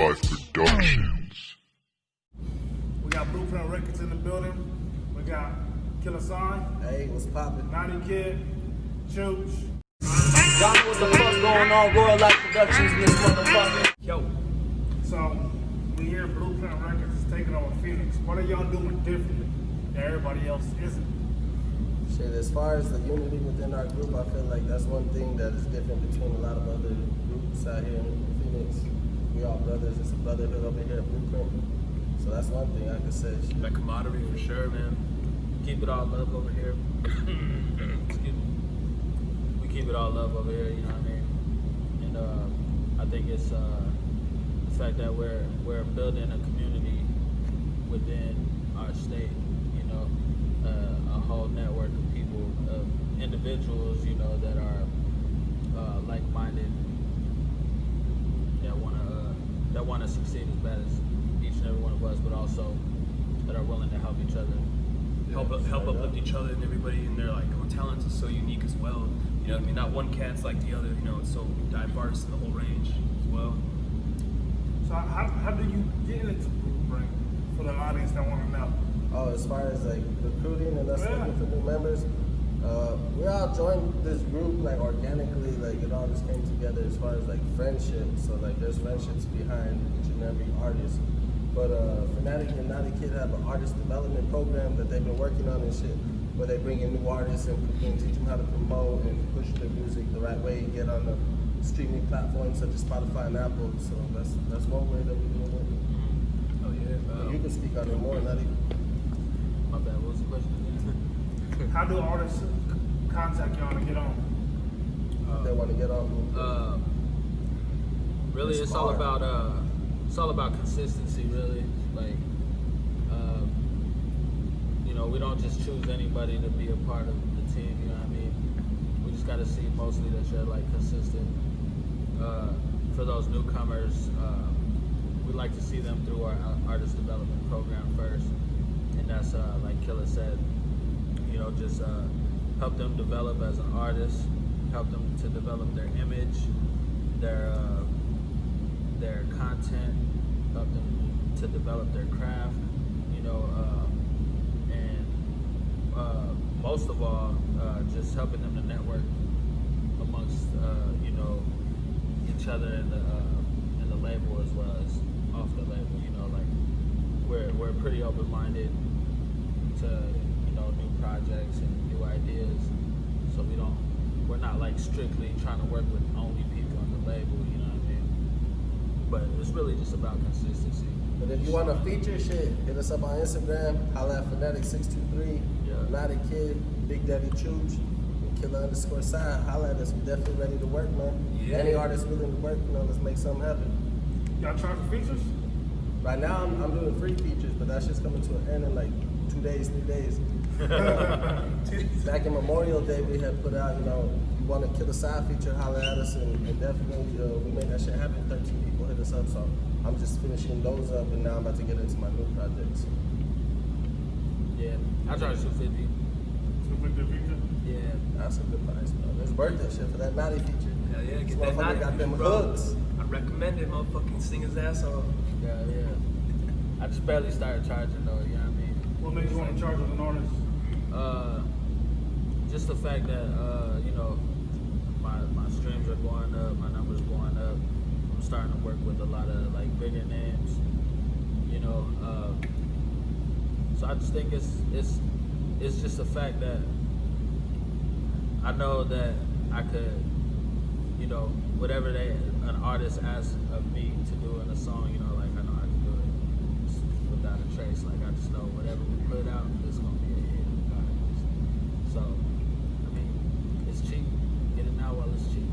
Life Productions. We got BluPrint Records in the building. We got Killa Siah. Hey, what's poppin'? Knotty Kidd, Chooch. Y'all know what the fuck going on? Royal Life Productions in this motherfucker. Yo. So, we hear BluPrint Records is taking over Phoenix. What are y'all doing differently that everybody else isn't? Shit, as far as the unity within our group, I feel like that's one thing that is different between a lot of other groups out here in Phoenix. We all brothers. It's a brotherhood over here at BluPrint. So that's one thing I could say. That camaraderie for sure, man. Keep it all love over here. Excuse me. We keep it all love over here, you know what I mean? And I think it's the fact that we're building a community within our state, you know, a whole network of people, of individuals, you know, that are like-minded, that want to succeed as bad as each and every one of us, but also that are willing to help each other. Help uplift each other, and everybody in their like own talents is so unique as well. You know what I mean? Not one cat's like the other. You know, it's so diverse in the whole range as well. So how do you get into BluPrint for the audience that want to know? Oh, as far as like recruiting and us looking for new members, we all joined this group like organically, like it all just came together as far as like friendships. So like there's friendships behind each and every artist. But Fanatic and Knotty Kidd have an artist development program that they've been working on and shit, where they bring in new artists and teach them how to promote and push their music the right way, get on the streaming platforms such as Spotify and Apple. So that's one way that we're doing it. Oh yeah. You can speak on it more, Knotty. My bad, what was the question again? How do artists contact y'all to get on? They want to get on. Really, it's all about consistency, really. Like, you know, we don't just choose anybody to be a part of the team, you know what I mean? We just got to see mostly that you're like consistent. For those newcomers, we like to see them through our artist development program first. And that's, like Killa said, you know, just help them develop as an artist, help them to develop their image, their content, help them to develop their craft, you know, and most of all, just helping them to network amongst, you know, each other in the label as well as off the label. You know, like we're pretty open-minded to, you know, new projects and new ideas. So we're not like strictly trying to work with only people on the label, you know what I mean? But it's really just about consistency. But if you want to feature shit, hit us up on Instagram, holla at Fanatic623, Knotty Kidd, Big Daddy Chooch, and Killa_Siah. Holla at us, we're definitely ready to work, man. Yeah. Any artist willing to work, you know, let's make something happen. Y'all charge for features? Right now, I'm doing free features, but that's just coming to an end in like 2 days, 3 days. Back in Memorial Day, we had put out, you know, if you want a Killa Siah feature, holla at us, and definitely we made that shit happen. 13 people hit us up, so I'm just finishing those up, and now I'm about to get into my new projects. Yeah, I charge $250. $250 feature? Yeah. That's a good price, bro. There's birthday shit for that Knotty feature. Hell yeah, This get that motherfucker Knotty got them feature, bro. hooks. I recommend it, motherfucking sing his ass off. Yeah. I just barely started charging though, you know what I mean? What makes you want to charge as an artist? Just the fact that, you know, my streams are going up, my numbers going up. I'm starting to work with a lot of like bigger names, you know. So I just think it's just the fact that I know that I could, you know, whatever an artist asks of me to do in a song, you know, like I know I can do it just without a trace. Like I just know whatever we put out, it's gonna be a hit regardless. So, I mean, it's cheap. Get it now while it's cheap.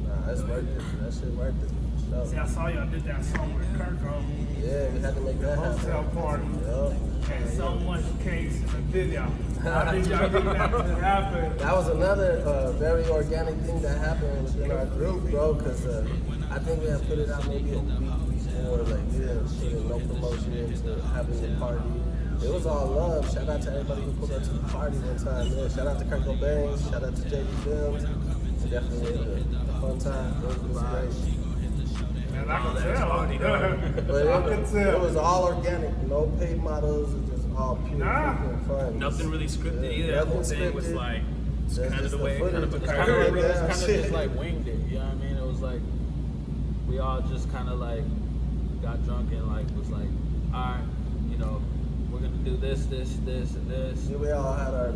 Nah, that's worth it. That shit worth it. So, See, I saw y'all did that song with Kirk on yeah, we had to make that happen. hotel party. Yup. And so much cakes in the video. How did y'all get that to happen? That was another very organic thing that happened within our group, bro, because I think we had put it out maybe a week before, like we didn't put in no promotion into having the party. It was all love. Shout out to everybody who pulled up to the party one time. Yeah, shout out to Kirk Bangs, shout out to JD Films. It definitely was a fun time. It was great. Man, I all can that tell. party, dog. But I can it tell. was all organic, no paid models, it was just all pure Nah. freaking fun. Nothing really scripted Yeah, either. That whole nothing thing was scripted. like, it's That's kind of just the the way, kind of footage, a the Kind camera. of, Yeah, kind of shit. just like winged it, you know what I mean? It was like we all just kind of like got drunk and like was like, all right, you know, we're gonna do this, this, this, and this. Yeah, we all had our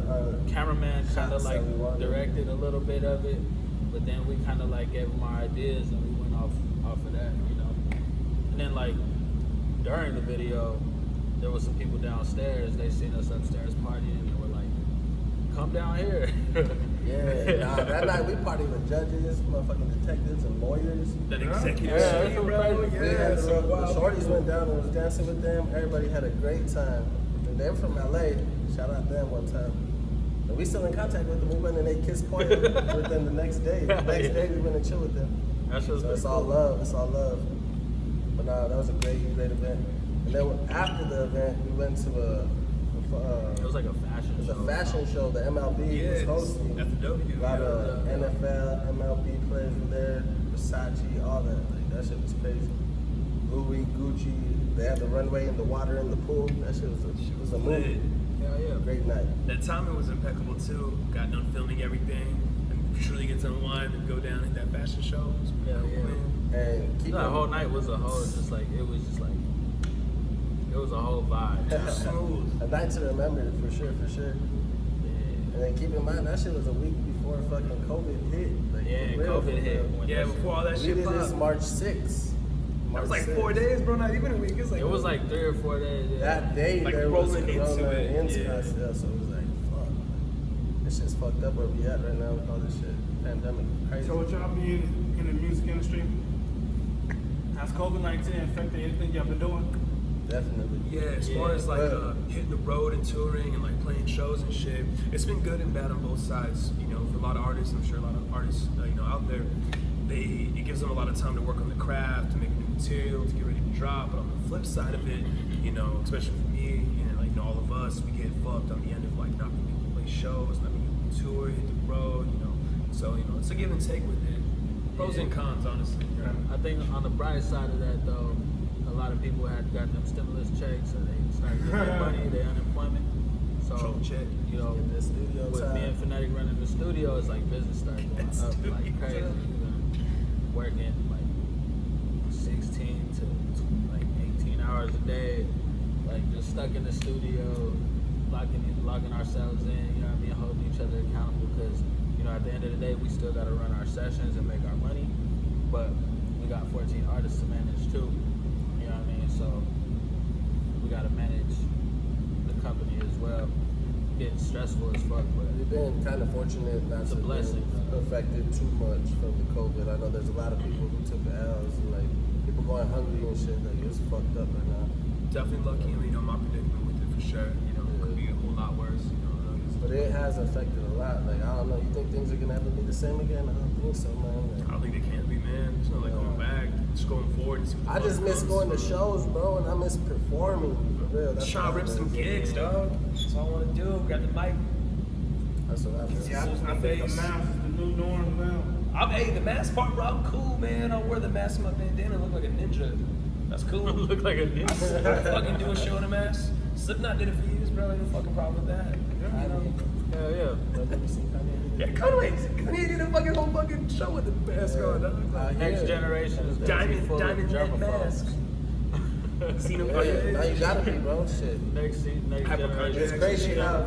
Cameraman kind of shots like that we wanted. directed a little bit of it, but then we kind of like gave him our ideas and we went off of that, you know. And then like during the video, there was some people downstairs. They seen us upstairs partying and were like, "Come down here." Yeah, nah, that night we partied with judges, motherfucking detectives, and lawyers. that Yeah. executive Yeah, suite, that's bro. what We had Yeah, the, some the wild shorties people. went down and was dancing with them. Everybody had a great time. And they're from LA. Shout out them one time. And we still in contact with them. We went and they kissed point with them the next day. The next day we went and chill with them. That's just So it's all love. It's all love. But nah, that was a great event. And then after the event, we went to It was like a fashion it was show. a fashion show the MLB Yes, was hosting. at the W. A lot yeah. of NFL, MLB players were there, Versace, all that. Like, that shit was crazy. Louis, Gucci, they had the runway and the water in the pool. That shit was a Lit. movie. Yeah, yeah. Great night. That timing was impeccable too. Got done filming everything and truly get to unwind and go down at that fashion show. It was Yeah, cool, yeah. man. And keep That it whole night was a whole, just like, it was just like, it was a whole vibe. Smooth. a night to remember for sure, for sure. Yeah. And then keep in mind that shit was a week before fucking COVID hit. Like, Yeah, for real, COVID for hit. real. when Yeah, that shit- before all that We shit did this popped. March 6th. That was like 6th. 4 days, bro. Not even a week. It's like It was like 3 or 4 days. Yeah. That day Like there was rolling into corona it, into yeah. us, yeah, so it was like, fuck. This shit's fucked up where we at right now with all this shit. Pandemic, crazy. So with y'all being in the music industry, has COVID-19 affected anything y'all been doing? Definitely. Yeah, as far Yeah. as like Well- hitting the road and touring and like playing shows and shit, it's been good and bad on both sides. You know, for a lot of artists, I'm sure a lot of artists, you know, out there, it gives them a lot of time to work on the craft, to make new material, to get ready to drop. But on the flip side of it, you know, especially for me and like you know, all of us, we get fucked on the end of like not being able to play shows, not being able to tour, hit the road, you know. So you know, it's a give and take with it. Pros and cons, honestly. I think on the bright side of that though, a lot of people had got them stimulus checks and they started getting their money, their unemployment. So, Trouble check. you know, Get this studio with time. me and Phonetic running the studio, it's like business started going That's up studio like crazy. time. You know, working like 16 to like 18 hours a day, like just stuck in the studio, locking ourselves in, you know what I mean, holding each other accountable because, you know, at the end of the day, we still got to run our sessions and make our money, but we got 14 artists to manage too, you know what I mean, so we got to manage the company as well. Getting stressful as fuck, but We've been kind of fortunate not It's a to blessing. be affected too much from the COVID. I know there's a lot of people who took the L's and like people going hungry and shit. Like it's fucked up right now. Definitely lucky, you know, my predicament with it for sure. You know, it could be a whole lot worse. You know, But it has affected a lot. Like I don't know. You think things are gonna ever be the same again? I don't think so, man. I don't think they can be, man. It's not like going back, just going forward. And see what the I fuck just miss comes. going to shows, bro, and I miss performing. For real. That's Just trying to what I rip some miss. gigs, dog. That's all I want to do. Grab the mic. That's what I miss. Yeah, I think the mask is the new norm now. Hey, the mask part, bro. I'm cool, man. I'll wear the mask in my bandana, look like a ninja. That's cool. look like a I fucking do a show in a mask. Slipknot did it for years, bro. Ain't no fucking problem with that. You know? Hell yeah. I've never seen Kanye. Yeah, Kanye did a fucking whole fucking show with the mask on, dog. Next Yeah. generation is gonna be full of Diamond Head germaphobes. mask. Seen him? Yeah, now you gotta be, bro. Shit. Next Hypochondriac. generation. It's crazy how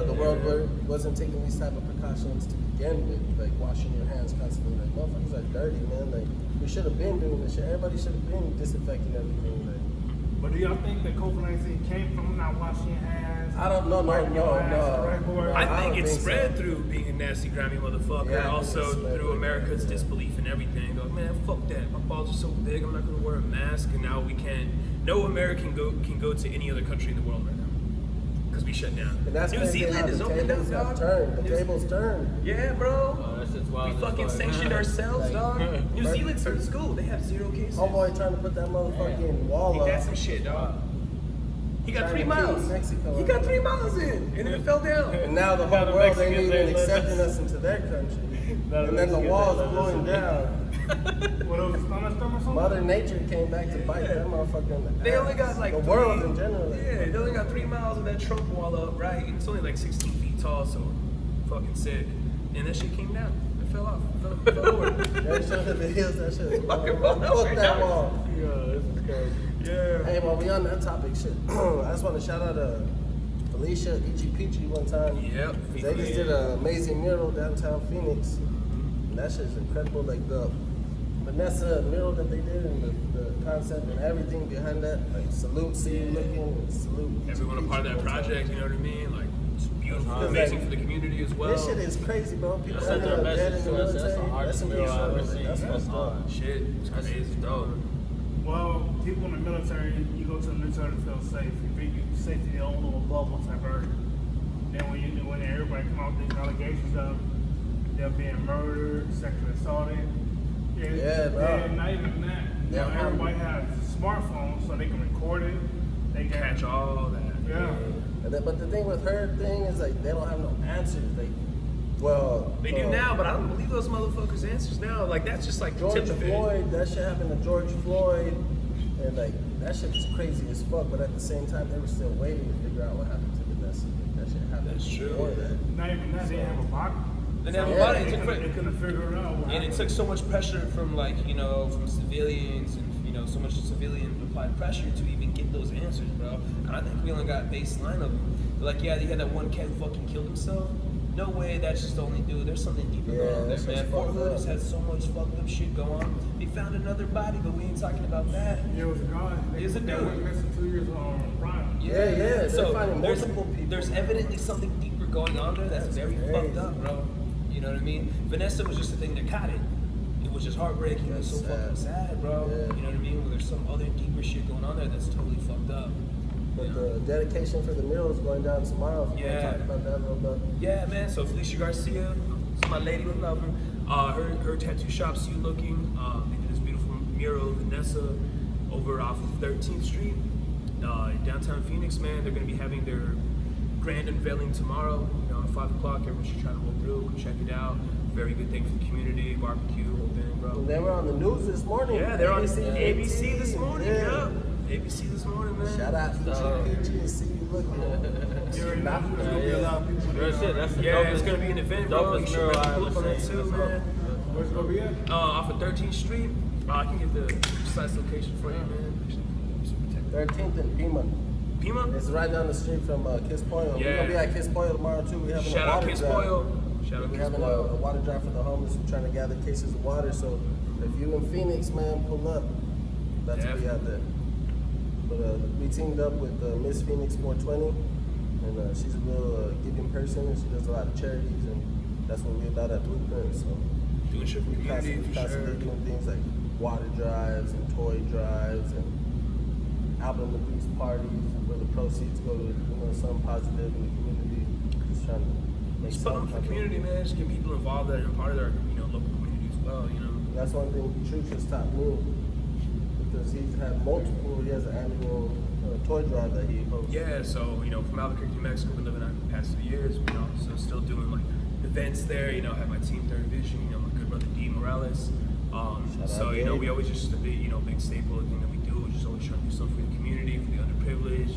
the world Yeah. wasn't taking these type of precautions to begin with, like washing your hands constantly. Like motherfuckers are dirty, man. Like we should have been doing this shit. Everybody should have been disinfecting everything. Like But do y'all think that COVID-19 came from not washing your hands? I don't know, wiping your ass no. the right way? I I think don't it's think spread so. through being a nasty, grimy motherfucker. Yeah, I think also it's spread through like America's that, yeah. disbelief in everything. Go, man, fuck that. My balls are so big. I'm not gonna wear a mask. And now we can't. No American can go to any other country in the world right now because we shut down. and that's New crazy how Zealand is the opened up, tables have dog. turned. The New- tables turned. Yeah, bro. Oh, that shit's wild We as fucking fuck. sanctioned ourselves, Like, dog. New right. Zealand started school. They have 0 cases. Homeboy trying to put that motherfucking wall Ain't up. that some shit, dog? He got Trying 3 to miles. keep Mexico He got 3 miles in, and then it fell down. And now the Now whole the world ain't Mexicans even ain't letting accepting us- us into their country. Now the And then the Mexicans wall's ain't letting us blowing in. down. What was a thunderstorm or something? Mother Nature came back to bite that motherfucking They ass. only got like the three, world in general. Like, Yeah, they only got 3 miles of that Trump wall up, right? And it's only like 16 feet tall, so fucking sick. And that shit came down. It fell off. It fell over. They showed the videos. That shit. Fucking fell over. Fuck that wall. Yeah, this is crazy. Yeah. Hey, while we on that topic, shit. I just want to shout out Felicia Ichi Peachy one time. Yep. They just did an amazing mural downtown Phoenix. And that shit's incredible. Like the Vanessa mural that they did and the concept and everything behind that. Like salute, see you looking, and salute. Ichi Everyone a part of Peachy that one time. project, you know what I mean? Like, it's beautiful, Cause amazing like, for the community as well. This shit is crazy, bro. People That's ending their up message dead in the to us. That's military. the hardest some mural shit. I've ever Like, seen. that's fucked up. Shit, it's That's crazy. dope. Well, people in the military, you go to the military to feel safe. You think you safety in your own little bubble type of area. Then when everybody come out with these allegations of them being murdered, sexually assaulted, Yeah, bro. and not even that. Yeah, Now everybody has smartphones so they can record it. They can Catch all that. Yeah. But the thing with her thing is like they don't have no answers. Like, well, They do now, but I don't believe those motherfuckers' answers now. Like, that's just like George tip of it. Floyd, that shit happened to George Floyd, and like that shit is crazy as fuck. But at the same time, they were still waiting to figure out what happened to Vanessa. That shit happened That's true. before that. Not even that, they didn't have a body. They didn't have a Yeah, body. They It took couldn't, they couldn't figure it out. What And it happened. took so much pressure from from civilians and so much civilian applied pressure to even get those answers, bro. And I think we only got baseline of them. Like, yeah, they had that one cat who fucking killed himself. No way, that's just the only dude. There's something deeper Yeah, going on there, that's man. just Fort fucked Hood up. has had so much fucked up shit go on. They found another body, but we ain't talking about that. It was a guy. It's a that dude. went missing 2 years on Prime. Yeah, they're So finding there's, multiple people. there's evidently something deeper going on there that's very crazy. fucked up, bro. You know what I mean? Vanessa was just the thing that caught it. It was just heartbreaking. It was so That's fucking sad, bro. Yeah. You know what I mean? Well, there's some other deeper shit going on there that's totally fucked up. But the dedication for the mural is going down tomorrow. If you Yeah. want to talk about that a little bit. Yeah, man. So Felicia Garcia, it's my lady, we love her. Her tattoo shop, See You Looking. They did this beautiful mural, Vanessa, over off of 13th Street, in downtown Phoenix. Man, they're gonna be having their grand unveiling tomorrow. At 5 o'clock. Everyone should try to roll through, go check it out. Very good thing for the community, barbecue, whole thing, bro. And they were on the news this morning. Yeah, they're on ABC ABC this morning. Yeah. Yeah, ABC this morning, man. Shout out to Ichi and See You Looking. You already know there's gonna be a lot of people there. Real shit. That's the Yeah, dopest, it's gonna be an event, bro. You dopest should mural really I pull ever up on that seen. too, That's man. Where's it gonna be at? Off of 13th Street. I can get the precise location for you, man. 13th and Pima. Pima? It's right down the street from Kiss Point. We're Yeah. gonna be at Kiss Point tomorrow too. We having Shout a out water Kiss drive. Boyle. Shout out We're Kiss having Boyle. a water drive for the homeless. We're trying to gather cases of water. So if you in Phoenix, man, pull up. That's to be out there. But we teamed up with Miss Phoenix 420, and she's a real giving person, and she does a lot of charities, and that's what we're about at BluPrint. So Doing shit for the we community, for constantly sure. doing things like water drives and toy drives and album release parties where the proceeds go to something positive in the community. Just trying to make Just put on something for the happen. community, man. Just get people involved that are part of their, local community as well, That's one thing Chooch has taught me because he's had multiple. He has an annual toy drive that he hosts. Yeah, so, from Albuquerque, New Mexico, been living out the past 2 years, so still doing like events there, I have my team Third Vision, my good brother D Morales. So, out, Dave. we always just, big staple, the thing that we do is just always trying to do something for the community, for the underprivileged.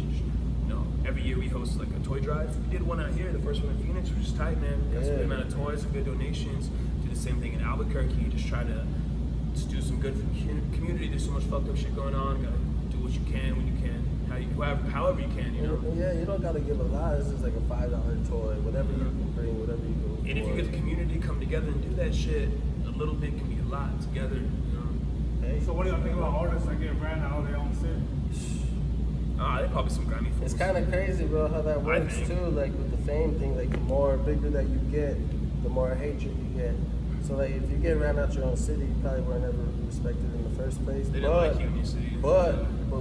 Every year we host like a toy drive. We did one out here, the first one in Phoenix, which is tight, man. Got some good amount of toys, some good donations. Do the same thing in Albuquerque, just try to just do some good for the community. There's so much fucked up shit going on. Gotta do what you can when you can, however you can, Yeah, you don't gotta give a lot. It's just like a $5 toy, whatever you can bring, whatever you can. And if you get the community to come together and do that shit, a little bit can be a lot together, Hey, So what do y'all think about artists that get ran out of their own city? they probably some Grammy fools. it's kind of crazy, bro, how that works think. too. Like with the fame thing, like the more bigger that you get, the more hatred you get. So like if you get ran out your own city, you probably were never respected in the first place. They didn't like you in your city. But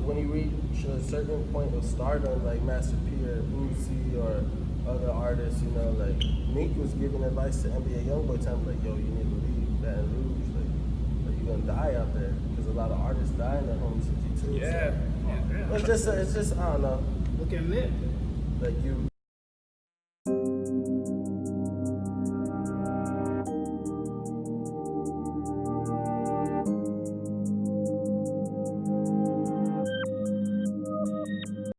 when you reach a certain point of stardom, like Master P or Uzi or other artists, like Meek was giving advice to NBA YoungBoy time, like, yo, you need to leave Baton Rouge, like you're gonna die out there, because a lot of artists die in their home city too. Yeah. So it's just I don't know. Look at Nip. Like you